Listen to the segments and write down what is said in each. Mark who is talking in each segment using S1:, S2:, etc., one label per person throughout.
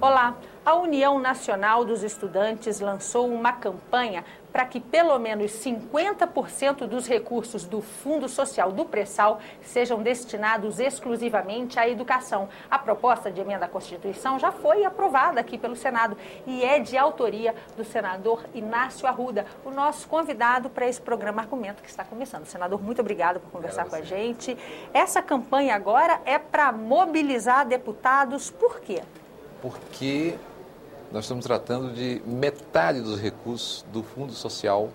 S1: Olá, a União Nacional dos Estudantes lançou uma campanha para que pelo menos 50% dos recursos do Fundo Social do Pré-Sal sejam destinados exclusivamente à educação. A proposta de emenda à Constituição já foi aprovada aqui pelo Senado e é de autoria do senador Inácio Arruda, o nosso convidado para esse programa Argumento que está começando. Senador, muito obrigado por conversar com a gente. Essa campanha agora é para mobilizar deputados, por quê?
S2: Porque nós estamos tratando de metade dos recursos do Fundo Social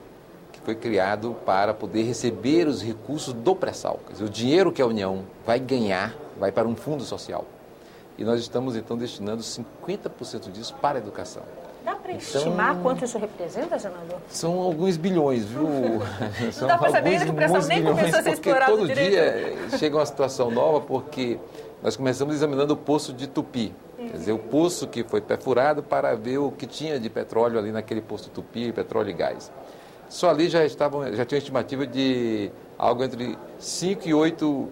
S2: que foi criado para poder receber os recursos do pré-sal. Quer dizer, o dinheiro que a União vai ganhar vai para um fundo social. E nós estamos, então, destinando 50% disso para a educação.
S1: Dá para estimar quanto isso representa, senador?
S2: São alguns bilhões, viu?
S1: Não dá para saber ainda que o pré-sal nem começou a ser explorado
S2: todo
S1: direito.
S2: Dia chega uma situação nova, porque nós começamos examinando o poço de Tupi. Quer dizer, o poço que foi perfurado para ver o que tinha de petróleo ali naquele poço de Tupi, petróleo e gás. Só ali já tinha uma estimativa de algo entre 5 e 8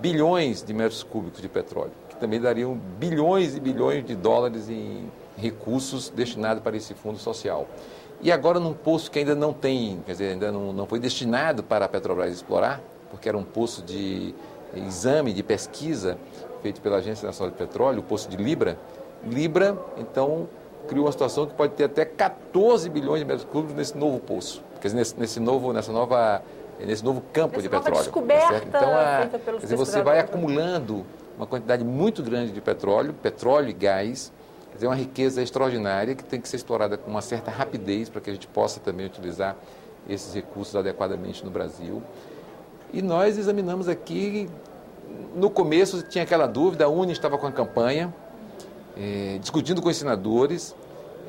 S2: bilhões de metros cúbicos de petróleo, que também dariam bilhões e bilhões de dólares em recursos destinados para esse fundo social. E agora num poço que ainda não tem, quer dizer, ainda não foi destinado para a Petrobras explorar, porque era um poço de exame, de pesquisa, feito pela Agência Nacional de Petróleo, o poço de Libra. Libra, então, criou uma situação que pode ter até 14 bilhões de metros cúbicos nesse novo poço, quer dizer, nesse novo campo de petróleo.
S1: Descoberta,
S2: tá, então,
S1: feita pelos
S2: quer dizer, você vai acumulando uma quantidade muito grande de petróleo e gás, quer dizer, uma riqueza extraordinária que tem que ser explorada com uma certa rapidez para que a gente possa também utilizar esses recursos adequadamente no Brasil. E nós examinamos aqui. No começo tinha aquela dúvida, a UNE estava com a campanha, discutindo com os senadores,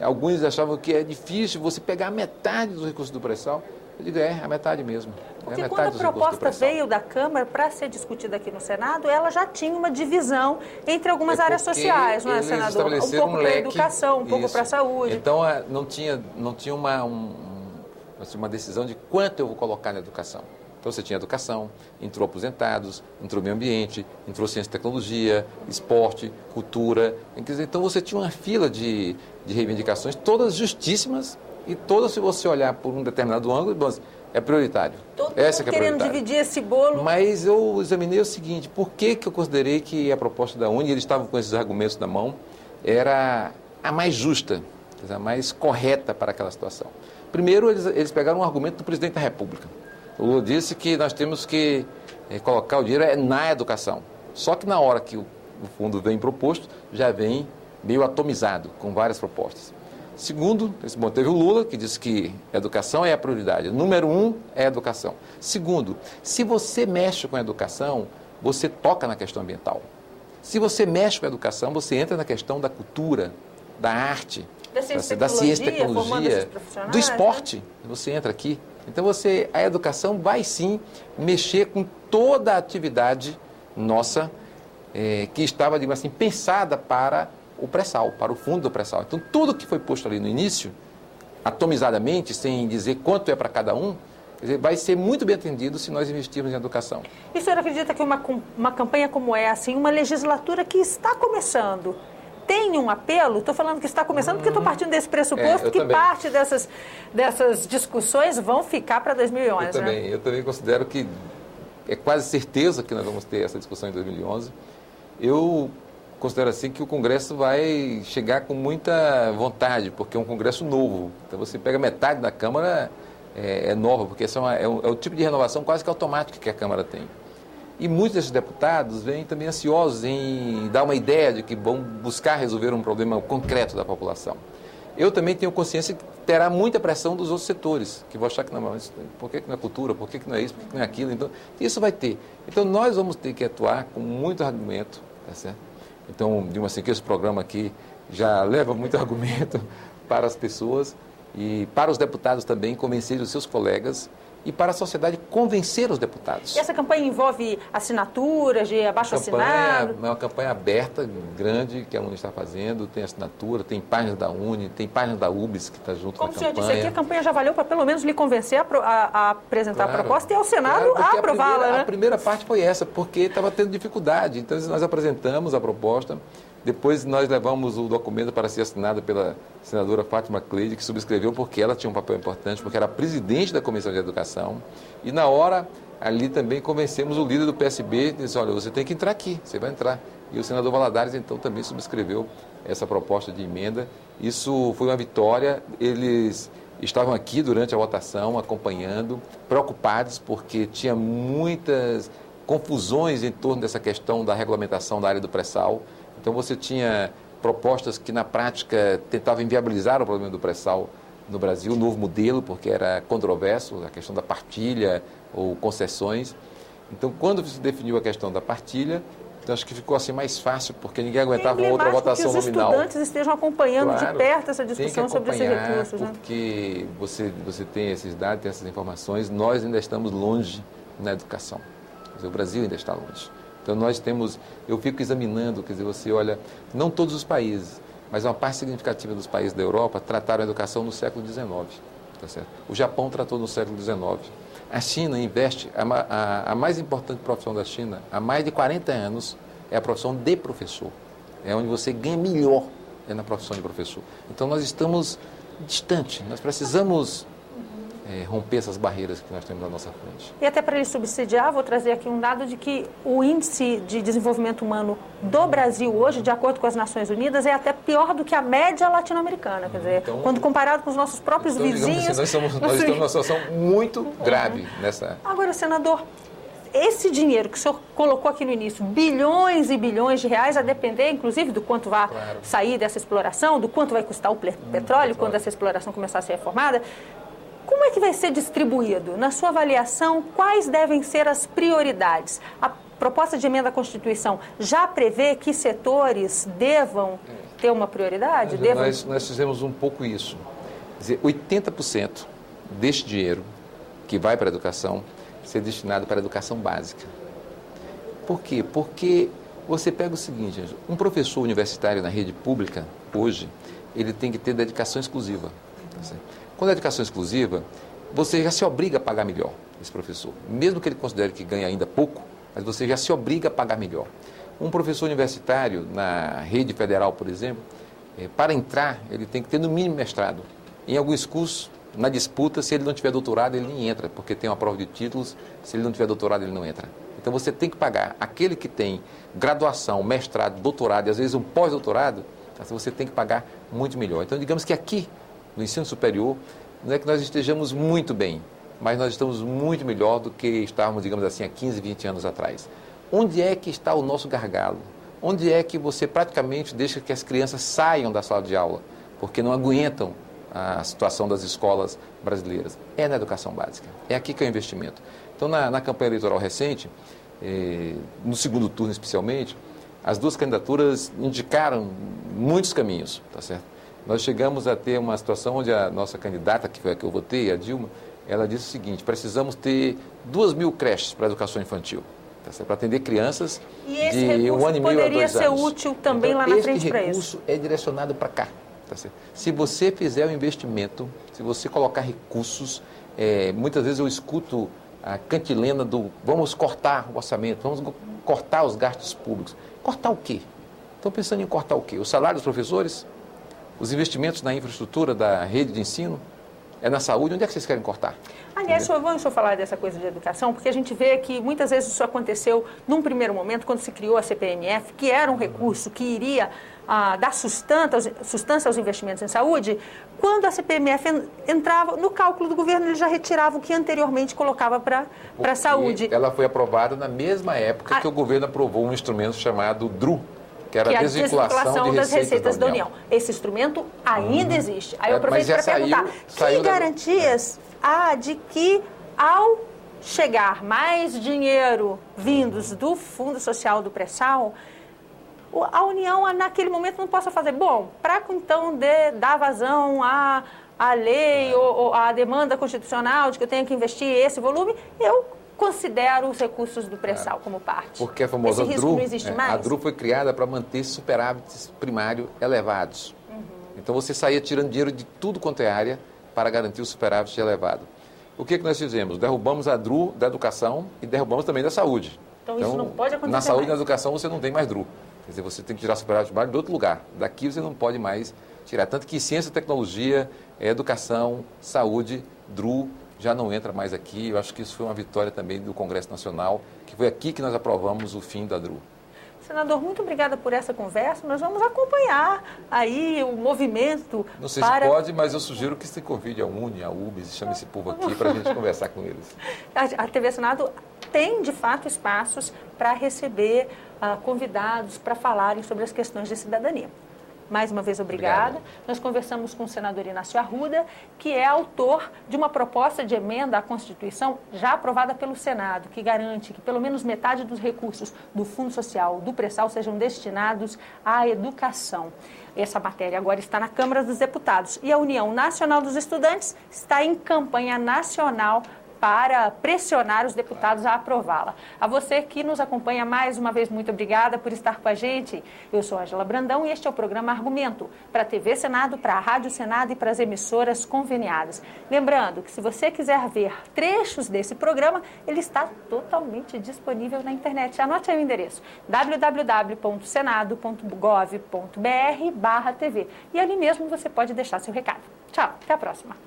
S2: alguns achavam que é difícil você pegar a metade dos recursos do pré-sal. Eu digo, a metade mesmo.
S1: Porque quando a proposta veio da Câmara para ser discutida aqui no Senado, ela já tinha uma divisão entre algumas áreas sociais, não é, senador? Um pouco para a educação, um pouco para a saúde.
S2: Então, não tinha uma decisão de quanto eu vou colocar na educação. Então, você tinha educação, entrou aposentados, entrou meio ambiente, entrou ciência e tecnologia, esporte, cultura. Então, você tinha uma fila de reivindicações, todas justíssimas e todas, se você olhar por um determinado ângulo, é prioritário.
S1: Todo mundo querendo dividir esse bolo.
S2: Mas eu examinei o seguinte, por que eu considerei que a proposta da UNE, eles estavam com esses argumentos na mão, era a mais justa, a mais correta para aquela situação. Primeiro, eles pegaram um argumento do presidente da República. O Lula disse que nós temos que colocar o dinheiro na educação. Só que na hora que o fundo vem proposto, já vem meio atomizado, com várias propostas. Segundo, teve o Lula, que disse que a educação é a prioridade. Número 1 é a educação. Segundo, se você mexe com a educação, você toca na questão ambiental. Se você mexe com a educação, você entra na questão da cultura, da arte, da ciência e tecnologia, do esporte. Você entra aqui. Então, a educação vai sim mexer com toda a atividade nossa que estava, digamos assim, pensada para o pré-sal, para o fundo do pré-sal. Então, tudo que foi posto ali no início, atomizadamente, sem dizer quanto é para cada um, quer dizer, vai ser muito bem atendido se nós investirmos em educação.
S1: E o senhor acredita que uma campanha como essa, uma legislatura que está começando, tem um apelo? Estou falando que está começando porque estou partindo desse pressuposto que também. Parte dessas discussões vão ficar para 2011.
S2: Eu também considero que é quase certeza que nós vamos ter essa discussão em 2011. Eu considero assim que o Congresso vai chegar com muita vontade, porque é um Congresso novo. Então você pega metade da Câmara, é nova, porque é o tipo de renovação quase que automática que a Câmara tem. E muitos desses deputados vêm também ansiosos em dar uma ideia de que vão buscar resolver um problema concreto da população. Eu também tenho consciência que terá muita pressão dos outros setores, que vão achar que não, mas por que não é cultura, por que não é isso, por que não é aquilo? Então, isso vai ter. Então, nós vamos ter que atuar com muito argumento, tá certo? Então, digamos assim, que esse programa aqui já leva muito argumento para as pessoas e para os deputados também convencer os seus colegas e para a sociedade convencer os deputados.
S1: E essa campanha envolve assinaturas de abaixo-assinado?
S2: É uma campanha aberta, grande, que a UNE está fazendo, tem assinatura, tem páginas da UNE, tem páginas da UBS que está junto com a campanha. Como o senhor disse aqui, a campanha já valeu para pelo menos lhe convencer a apresentar a proposta e ao Senado a aprová-la, né? A primeira parte foi essa, porque estava tendo dificuldade. Então, nós apresentamos a proposta, depois nós levamos o documento para ser assinado pela senadora Fátima Cleide, que subscreveu porque ela tinha um papel importante, porque era presidente da Comissão de Educação. E na hora, ali também convencemos o líder do PSB, disse, olha, você tem que entrar aqui, você vai entrar. E o senador Valadares, então, também subscreveu essa proposta de emenda. Isso foi uma vitória. Eles estavam aqui durante a votação, acompanhando, preocupados, porque tinha muitas confusões em torno dessa questão da regulamentação da área do pré-sal. Então, você tinha propostas que, na prática, tentavam inviabilizar o problema do pré-sal no Brasil, um novo modelo, porque era controverso, a questão da partilha ou concessões. Então, quando se definiu a questão da partilha, então, acho que ficou assim mais fácil, porque ninguém aguentava uma outra votação nominal.
S1: Que os estudantes estejam acompanhando de perto essa discussão sobre esses recursos.
S2: Porque você tem esses dados, tem essas informações, nós ainda estamos longe na educação. Quer dizer, o Brasil ainda está longe. Então, nós temos, eu fico examinando, quer dizer, você olha, não todos os países, mas uma parte significativa dos países da Europa trataram a educação no século XIX. Tá certo? O Japão tratou no século XIX. A China investe, a mais importante profissão da China, há mais de 40 anos, é a profissão de professor. É onde você ganha melhor, é na profissão de professor. Então, nós estamos distantes, nós precisamos romper essas barreiras que nós temos na nossa frente.
S1: E até para ele subsidiar, vou trazer aqui um dado de que o índice de desenvolvimento humano do Brasil hoje, de acordo com as Nações Unidas, é até pior do que a média latino-americana. Quer dizer, então, quando comparado com os nossos próprios vizinhos...
S2: Assim, nós estamos numa situação muito grave nessa...
S1: Agora, senador, esse dinheiro que o senhor colocou aqui no início, bilhões e bilhões de reais, a depender, inclusive, do quanto vai sair dessa exploração, do quanto vai custar o petróleo quando essa exploração começar a ser reformada, como é que vai ser distribuído? Na sua avaliação, quais devem ser as prioridades? A proposta de emenda à Constituição já prevê que setores devam ter uma prioridade?
S2: Nós fizemos um pouco isso. Quer dizer, 80% deste dinheiro que vai para a educação ser destinado para a educação básica. Por quê? Porque você pega o seguinte, um professor universitário na rede pública, hoje, ele tem que ter dedicação exclusiva. Tá certo? Quando é dedicação exclusiva, você já se obriga a pagar melhor esse professor. Mesmo que ele considere que ganha ainda pouco, mas você já se obriga a pagar melhor. Um professor universitário na rede federal, por exemplo, para entrar, ele tem que ter no mínimo mestrado. Em alguns cursos, na disputa, se ele não tiver doutorado, ele nem entra, porque tem uma prova de títulos, se ele não tiver doutorado, ele não entra. Então, você tem que pagar. Aquele que tem graduação, mestrado, doutorado e, às vezes, um pós-doutorado, você tem que pagar muito melhor. Então, digamos que aqui, no ensino superior, não é que nós estejamos muito bem, mas nós estamos muito melhor do que estávamos, digamos assim, há 15, 20 anos atrás. Onde é que está o nosso gargalo? Onde é que você praticamente deixa que as crianças saiam da sala de aula, porque não aguentam a situação das escolas brasileiras? É na educação básica. É aqui que é o investimento. Então, na campanha eleitoral recente, no segundo turno especialmente, as duas candidaturas indicaram muitos caminhos, tá certo? Nós chegamos a ter uma situação onde a nossa candidata, que foi a que eu votei, a Dilma, ela disse o seguinte: precisamos ter 2.000 creches para a educação infantil, tá, para atender crianças de 1 ano e meio a 2 anos.
S1: Poderia ser útil também então, lá na frente para isso.
S2: Esse recurso é direcionado para cá. Tá certo? Se você fizer o investimento, se você colocar recursos, muitas vezes eu escuto a cantilena do vamos cortar o orçamento, vamos cortar os gastos públicos. Cortar o quê? Estão pensando em cortar o quê? O salário dos professores? Os investimentos na infraestrutura da rede de ensino? É na saúde? Onde é que vocês querem cortar?
S1: Aliás, vamos falar dessa coisa de educação, porque a gente vê que muitas vezes isso aconteceu num primeiro momento, quando se criou a CPMF, que era um recurso que iria dar sustância aos investimentos em saúde. Quando a CPMF entrava no cálculo do governo, ele já retirava o que anteriormente colocava para a saúde.
S2: Ela foi aprovada na mesma época que o governo aprovou um instrumento chamado DRU, que era a desvinculação
S1: das receitas da União. Esse instrumento ainda existe. Aí eu aproveito para perguntar, que garantias há de que, ao chegar mais dinheiro vindos do Fundo Social do Pré-Sal, a União, naquele momento, não possa fazer, bom, para então dar vazão a lei ou a demanda constitucional de que eu tenho que investir esse volume, eu considero os recursos do pré-sal como parte.
S2: Porque a famosa
S1: Esse risco
S2: DRU,
S1: não existe mais?
S2: a DRU foi criada para manter superávites primários elevados. Então você saía tirando dinheiro de tudo quanto é área para garantir o superávit elevado. O que nós fizemos? Derrubamos a DRU da educação e derrubamos também da saúde.
S1: Então isso não pode acontecer
S2: na saúde e na
S1: mais.
S2: educação você não tem mais DRU. Quer dizer, você tem que tirar superávit primário de outro lugar. Daqui você não pode mais tirar. Tanto que ciência, tecnologia, educação, saúde, DRU já não entra mais aqui. Eu acho que isso foi uma vitória também do Congresso Nacional, que foi aqui que nós aprovamos o fim da DRU.
S1: Senador, muito obrigada por essa conversa. Nós vamos acompanhar aí o movimento.
S2: Não sei se pode, mas eu sugiro que se convide a UNE, a UBS, chame esse povo aqui para a gente conversar com eles.
S1: A TV Senado tem, de fato, espaços para receber convidados para falarem sobre as questões de cidadania. Mais uma vez, obrigada.
S2: Obrigado.
S1: Nós conversamos com o senador Inácio Arruda, que é autor de uma proposta de emenda à Constituição já aprovada pelo Senado, que garante que pelo menos metade dos recursos do Fundo Social, do pré-sal, sejam destinados à educação. Essa matéria agora está na Câmara dos Deputados e a União Nacional dos Estudantes está em campanha nacional para pressionar os deputados a aprová-la. A você que nos acompanha mais uma vez, muito obrigada por estar com a gente. Eu sou Ângela Brandão e este é o programa Argumento, para a TV Senado, para a Rádio Senado e para as emissoras conveniadas. Lembrando que se você quiser ver trechos desse programa, ele está totalmente disponível na internet. Anote aí o endereço, www.senado.gov.br/TV. E ali mesmo você pode deixar seu recado. Tchau, até a próxima.